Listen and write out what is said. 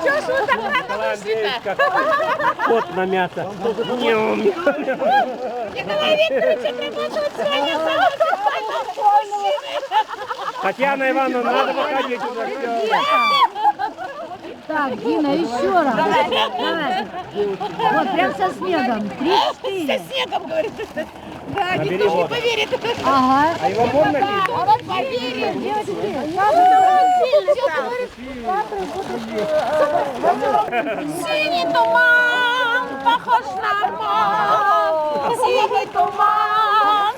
Чего ж вы так рано вышли-то? Кот на мясо. Николай Викторович, предложил сегодня Татьяна Ивановна, надо выходить уже. Так, Дина, еще раз. Давай. Вот, прям со снегом. 34. Со снегом, говорит. Да, Набери никто не воду. поверит. Ага. А его можно пить? А он поверит. Синий туман, похож на обман. Синий туман,